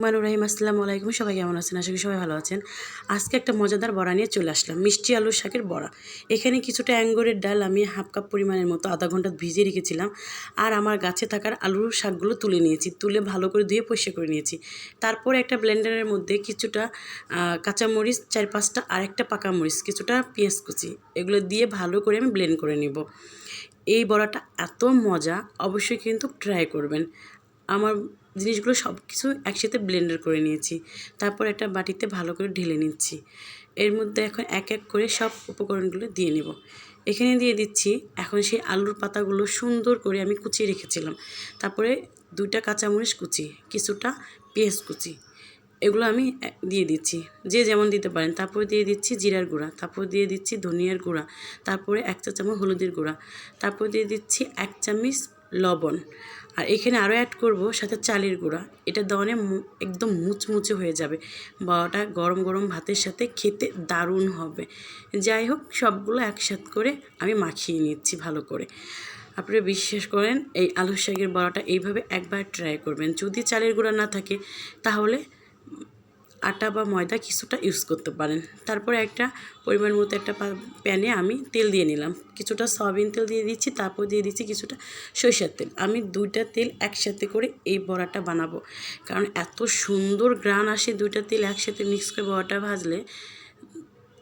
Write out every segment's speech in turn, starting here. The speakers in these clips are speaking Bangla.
রহিম আসসালামু আলাইকুম। সবাই কেমন আছেন? আশা করি সবাই ভালো আছেন। আজকে একটা মজাদার বড়া নিয়ে চলে আসলাম, মিষ্টি আলুর শাকের বড়া। এখানে কিছুটা অ্যাঙ্গরের ডাল আমি হাফ কাপ পরিমাণের মতো আধা ঘন্টা ভিজিয়ে রেখেছিলাম। আর আমার গাছে থাকার আলুর শাকগুলো তুলে নিয়েছি, তুলে ভালো করে ধুয়ে পরিষ্কার করে নিয়েছি। তারপরে একটা ব্লেন্ডারের মধ্যে কিছুটা কাঁচামরিচ 4-5টা, আর একটা পাকা মরিচ, কিছুটা পেঁয়াজ কুচি, এগুলো দিয়ে ভালো করে আমি ব্লেন্ড করে নেব। এই বড়াটা এত মজা, অবশ্যই কিন্তু ট্রাই করবেন। আমার জিনিসগুলো সব কিছু একসাথে ব্লেন্ডার করে নিয়েছি। তারপর একটা বাটিতে ভালো করে ঢেলে নিচ্ছি। এর মধ্যে এখন এক এক করে সব উপকরণগুলো দিয়ে নেব। এখানে দিয়ে দিচ্ছি এখন সেই আলুর পাতাগুলো সুন্দর করে আমি কুচিয়ে রেখেছিলাম। তারপরে 2টা কাঁচামরিচ কুচি, কিছুটা পেঁয়াজ কুচি, এগুলো আমি দিয়ে দিচ্ছি, যে যেমন দিতে পারেন। তারপরে দিয়ে দিচ্ছি জিরার গুঁড়া, তারপর দিয়ে দিচ্ছি ধনিয়ার গুঁড়া, তারপরে 1 চা চামচ হলুদের গুঁড়া, তারপর দিয়ে দিচ্ছি 1 চামচ লবণ। আর এখানে আরও অ্যাড করব সাথে চালের গুঁড়া। এটা দেওয়ানে একদম মুচমুচে হয়ে যাবে, বড়াটা গরম গরম ভাতের সাথে খেতে দারুণ হবে। যাই হোক, সবগুলো একসাথে করে আমি মাখিয়ে নিচ্ছি ভালো করে। আপনারা বিশ্বাস করেন, এই আলুর শাকের বড়াটা এইভাবে একবার ট্রাই করবেন। যদি চালের গুঁড়া না থাকে তাহলে আটা বা ময়দা কিছুটা ইউজ করতে পারেন। তারপরে একটা পরিমাণ মতো একটা প্যানে আমি তেল দিয়ে নিলাম, কিছুটা সয়াবিন তেল দিয়ে দিচ্ছি, তারপর দিয়ে দিচ্ছি কিছুটা সরিষার তেল। আমি 2টা তেল একসাথে করে এই বড়াটা বানাবো, কারণ এত সুন্দর ঘ্রাণ আসে 2টা তেল একসাথে মিক্স করে বড়াটা ভাজলে।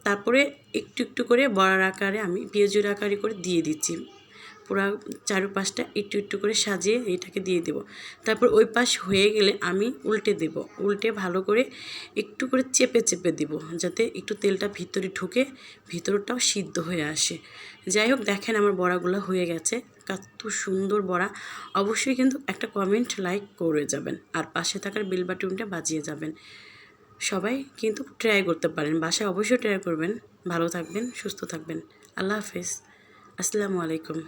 তারপরে একটু একটু করে বড়ার আকারে আমি পেঁয়াজের আকারে করে দিয়ে দিচ্ছি। পুরো 4-5টা একটু একটু করে সাজিয়ে এটাকে দিয়ে দেব। তারপর ওই পাশ হয়ে গেলে আমি উল্টে দেব, উল্টে ভালো করে একটু করে চেপে চেপে দেব, যাতে একটু তেলটা ভিতরে ঢুকে ভিতরটাও সিদ্ধ হয়ে আসে। যাই হোক, দেখেন আমার বড়াগুলো হয়ে গেছে, কত সুন্দর বড়া। অবশ্যই কিন্তু একটা কমেন্ট লাইক করে যাবেন, আর পাশে থাকার বেল বাটনটা বাজিয়ে যাবেন। সবাই কিন্তু ট্রাই করতে পারেন, বাসায় অবশ্যই ট্রাই করবেন। ভালো থাকবেন, সুস্থ থাকবেন। আল্লাহ হাফেজ, আসসালামু আলাইকুম।